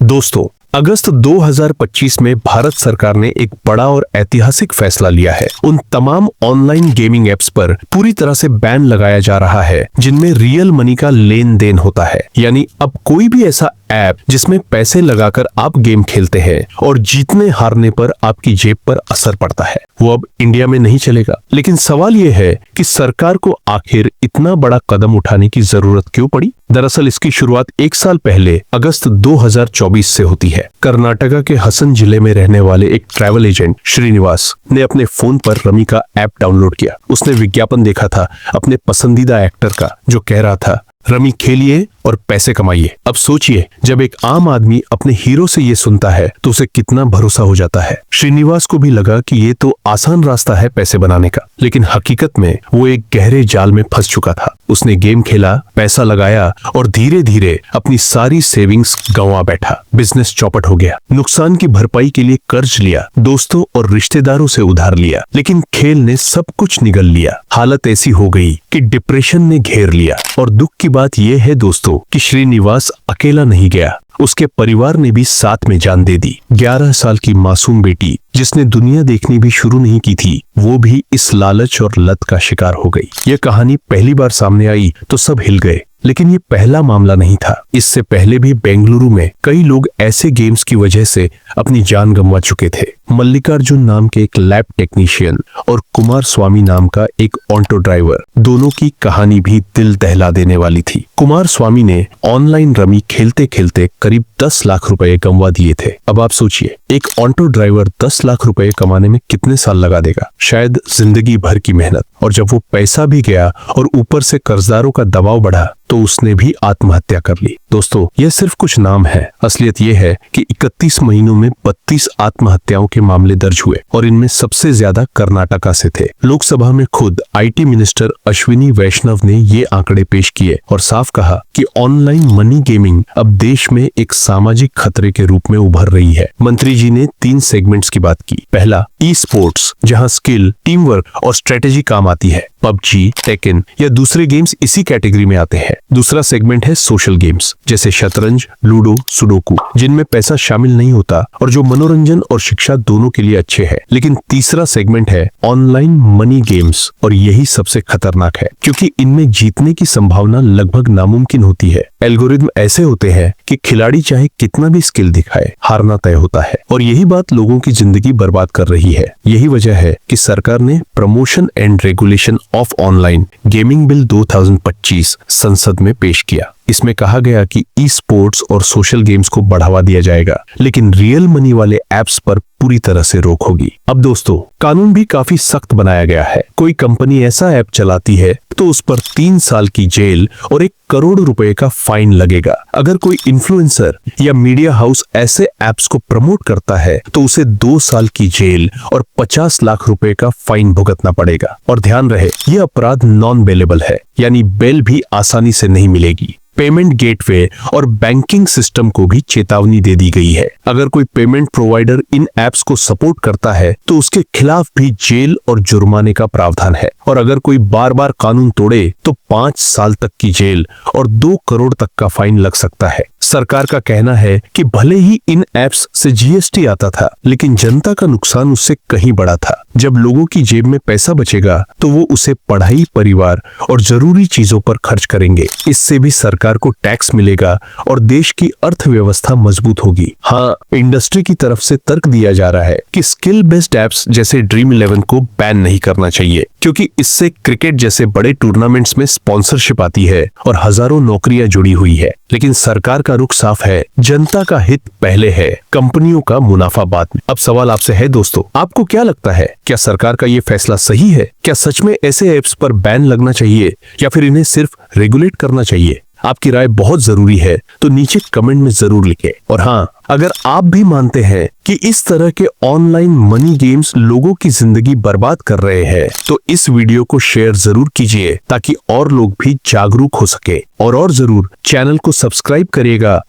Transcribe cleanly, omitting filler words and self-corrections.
दोस्तों, अगस्त 2025 में भारत सरकार ने एक बड़ा और ऐतिहासिक फैसला लिया है। उन तमाम ऑनलाइन गेमिंग एप्स पर पूरी तरह से बैन लगाया जा रहा है जिनमें रियल मनी का लेन देन होता है। यानी अब कोई भी ऐसा ऐप जिसमें पैसे लगाकर आप गेम खेलते हैं और जीतने हारने पर आपकी जेब पर असर पड़ता है, वो अब इंडिया में नहीं चलेगा। लेकिन सवाल ये है कि सरकार को आखिर इतना बड़ा कदम उठाने की जरूरत क्यों पड़ी? दरअसल इसकी शुरुआत 1 साल पहले अगस्त 2024 से होती है। कर्नाटका के हसन जिले में रहने वाले एक ट्रैवल एजेंट श्रीनिवास ने अपने फोन पर रमी का ऐप डाउनलोड किया। उसने विज्ञापन देखा था अपने पसंदीदा एक्टर का, जो कह रहा था, रमी खेलिए और पैसे कमाइए। अब सोचिए, जब एक आम आदमी अपने हीरो से ये सुनता है तो उसे कितना भरोसा हो जाता है। श्रीनिवास को भी लगा कि ये तो आसान रास्ता है पैसे बनाने का, लेकिन हकीकत में वो एक गहरे जाल में फंस चुका था। उसने गेम खेला, पैसा लगाया और धीरे धीरे अपनी सारी सेविंग्स गंवा बैठा। बिजनेस चौपट हो गया। नुकसान की भरपाई के लिए कर्ज लिया, दोस्तों और रिश्तेदारों से उधार लिया, लेकिन खेल ने सब कुछ निगल लिया। हालत ऐसी हो गई कि डिप्रेशन ने घेर लिया। और दुख की बात यह है दोस्तों कि श्रीनिवास अकेला नहीं गया, उसके परिवार ने भी साथ में जान दे दी। 11 साल की मासूम बेटी जिसने दुनिया देखनी भी शुरू नहीं की थी, वो भी इस लालच और लत का शिकार हो गई। यह कहानी पहली बार सामने आई तो सब हिल गए, लेकिन ये पहला मामला नहीं था। इससे पहले भी बेंगलुरु में कई लोग ऐसे गेम्स की वजह से अपनी जान गंवा चुके थे। मल्लिकार्जुन नाम के एक लैब टेक्नीशियन और कुमार स्वामी नाम का एक ऑटो ड्राइवर, दोनों की कहानी भी दिल दहला देने वाली थी। कुमार स्वामी ने ऑनलाइन रमी खेलते खेलते करीब 10 लाख रुपए गंवा दिए थे। अब आप सोचिए, एक ऑटो ड्राइवर 10 लाख रुपए कमाने में कितने साल लगा देगा? शायद जिंदगी भर की मेहनत। और जब वो पैसा भी गया और ऊपर से कर्जदारों का दबाव बढ़ा तो उसने भी आत्महत्या कर ली। दोस्तों, यह सिर्फ कुछ नाम है। असलियत यह है कि 31 महीनों में 32 आत्महत्याओं के मामले दर्ज हुए और इनमें सबसे ज्यादा कर्नाटका से थे। लोकसभा में खुद आईटी मिनिस्टर अश्विनी वैष्णव ने ये आंकड़े पेश किए और साफ कहा कि ऑनलाइन मनी गेमिंग अब देश में एक सामाजिक खतरे के रूप में उभर रही है। मंत्री जी ने 3 सेगमेंट्स की बात की। पहला, ई स्पोर्ट्स, जहां स्किल, टीम वर्क और स्ट्रेटेजी काम आती है। पबजी, टेकन या दूसरे गेम्स इसी कैटेगरी में आते हैं। दूसरा सेगमेंट है सोशल गेम्स, जैसे शतरंज, लूडो, सुडोकू, जिनमें पैसा शामिल नहीं होता और जो मनोरंजन और शिक्षा दोनों के लिए अच्छे हैं। लेकिन तीसरा सेगमेंट है ऑनलाइन मनी गेम्स, और यही सबसे खतरनाक है क्योंकि इनमें जीतने की संभावना लगभग नामुमकिन होती है। एल्गोरिदम ऐसे होते हैं कि खिलाड़ी चाहे कितना भी स्किल दिखाए, हारना तय होता है। और यही बात लोगों की जिंदगी बर्बाद कर रही है। यही वजह है कि सरकार ने promotion and regulation of online gaming bill 2025 संसद में पेश किया। इसमें कहा गया कि ई स्पोर्ट्स और सोशल गेम्स को बढ़ावा दिया जाएगा, लेकिन रियल मनी वाले ऐप्स पर पूरी तरह से रोक होगी। अब दोस्तों, कानून भी काफी सख्त बनाया गया है। कोई कंपनी ऐसा ऐप चलाती है तो उस पर 3 साल की जेल और 1 करोड़ रुपए का फाइन लगेगा। अगर कोई इन्फ्लुएंसर या मीडिया हाउस ऐसे ऐप्स को प्रमोट करता है तो उसे 2 साल की जेल और 50 लाख रुपए का फाइन भुगतना पड़ेगा। और ध्यान रहे, यह अपराध नॉन बेलेबल है, यानी बेल भी आसानी से नहीं मिलेगी। पेमेंट गेटवे और बैंकिंग सिस्टम को भी चेतावनी दे दी गई है। अगर कोई पेमेंट प्रोवाइडर इन ऐप्स को सपोर्ट करता है तो उसके खिलाफ भी जेल और जुर्माने का प्रावधान है। और अगर कोई बार बार कानून तोड़े तो 5 साल तक की जेल और 2 करोड़ तक का फाइन लग सकता है। सरकार का कहना है कि भले ही इन ऐप्स से जीएसटी आता था, लेकिन जनता का नुकसान उससे कहीं बड़ा था। जब लोगों की जेब में पैसा बचेगा तो वो उसे पढ़ाई, परिवार और जरूरी चीजों पर खर्च करेंगे। इससे भी सरकार को टैक्स मिलेगा और देश की अर्थव्यवस्था मजबूत होगी। हाँ, इंडस्ट्री की तरफ से तर्क दिया जा रहा है कि स्किल बेस्ड ऐप्स जैसे ड्रीम 11 को बैन नहीं करना चाहिए, क्योंकि इससे क्रिकेट जैसे बड़े टूर्नामेंट्स में स्पॉन्सरशिप आती है और हजारों नौकरियां जुड़ी हुई है। लेकिन सरकार का रुख साफ है, जनता का हित पहले है, कंपनियों का मुनाफा बाद में। अब सवाल आपसे है दोस्तों, आपको क्या लगता है? क्या सरकार का ये फैसला सही है? क्या सच में ऐसे ऐप्स पर बैन लगना चाहिए या फिर इन्हें सिर्फ रेगुलेट करना चाहिए? आपकी राय बहुत जरूरी है, तो नीचे कमेंट में जरूर लिखें। और हाँ, अगर आप भी मानते हैं कि इस तरह के ऑनलाइन मनी गेम्स लोगों की जिंदगी बर्बाद कर रहे हैं, तो इस वीडियो को शेयर जरूर कीजिए ताकि और लोग भी जागरूक हो सके। और जरूर चैनल को सब्सक्राइब करिएगा